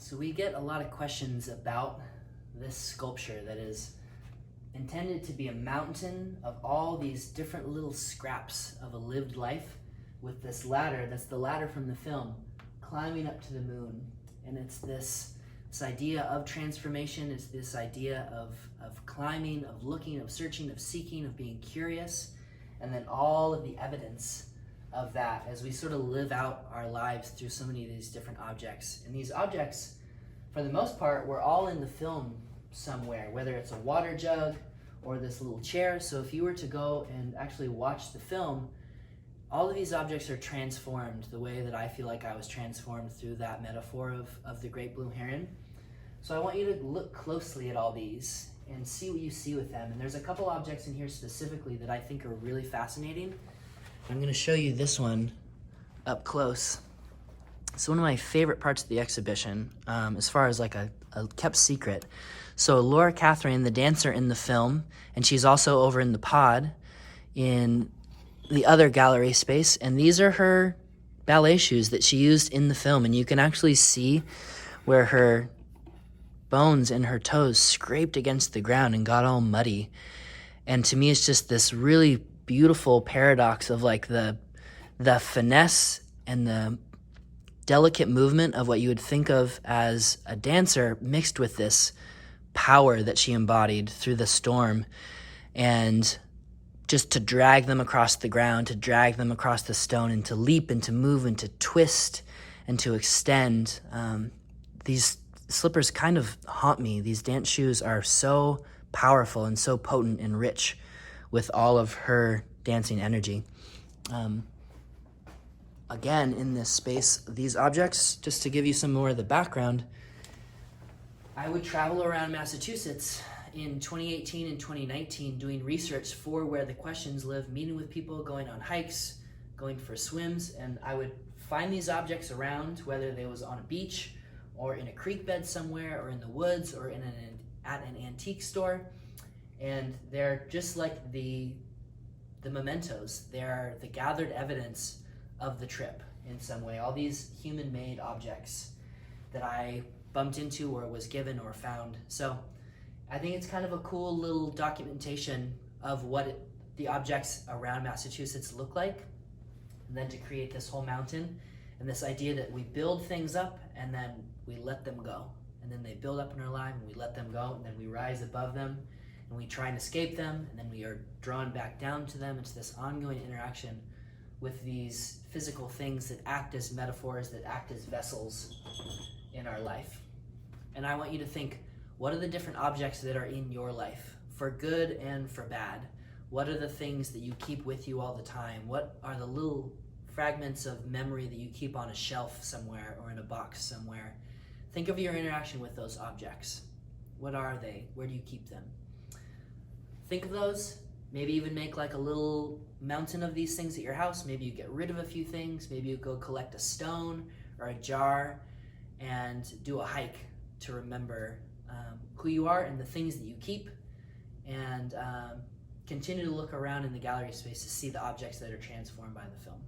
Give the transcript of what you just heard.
So we get a lot of questions about this sculpture that is intended to be a mountain of all these different little scraps of a lived life with this ladder, that's the ladder from the film, climbing up to the moon. And it's this idea of transformation, it's this idea of climbing, of looking, of searching, of seeking, of being curious, and then all of the evidence of that as we sort of live out our lives through so many of these different objects. And these objects, for the most part, were all in the film somewhere, whether it's a water jug or this little chair. So if you were to go and actually watch the film, all of these objects are transformed the way that I feel like I was transformed through that metaphor of the great blue heron. So I want you to look closely at all these and see what you see with them. And there's a couple objects in here specifically that I think are really fascinating. I'm going to show you this one up close. It's one of my favorite parts of the exhibition, as far as like a kept secret. So Laura Catherine, the dancer in the film, and she's also over in the pod in the other gallery space, and these are her ballet shoes that she used in the film, and you can actually see where her bones and her toes scraped against the ground and got all muddy. And to me, it's just this really beautiful paradox of like the finesse and the delicate movement of what you would think of as a dancer mixed with this power that she embodied through the storm, and just to drag them across the ground, to drag them across the stone, and to leap and to move and to twist and to extend. These slippers kind of haunt me. These dance shoes are so powerful and so potent and rich with all of her dancing energy. Again, in this space, these objects, just to give you some more of the background, I would travel around Massachusetts in 2018 and 2019 doing research for Where the Questions Live, meeting with people, going on hikes, going for swims, and I would find these objects around, whether they was on a beach or in a creek bed somewhere or in the woods or at an antique store. And they're just like the mementos. They're the gathered evidence of the trip in some way. All these human-made objects that I bumped into or was given or found. So I think it's kind of a cool little documentation of what the objects around Massachusetts look like, and then to create this whole mountain, and this idea that we build things up and then we let them go. And then they build up in our life and we let them go, and then we rise above them and we try and escape them, and then we are drawn back down to them. It's this ongoing interaction with these physical things that act as metaphors, that act as vessels in our life. And I want you to think, what are the different objects that are in your life, for good and for bad? What are the things that you keep with you all the time? What are the little fragments of memory that you keep on a shelf somewhere or in a box somewhere? Think of your interaction with those objects. What are they? Where do you keep them? Think of those. Maybe even make like a little mountain of these things at your house. Maybe you get rid of a few things. Maybe you go collect a stone or a jar and do a hike to remember who you are and the things that you keep, and continue to look around in the gallery space to see the objects that are transformed by the film.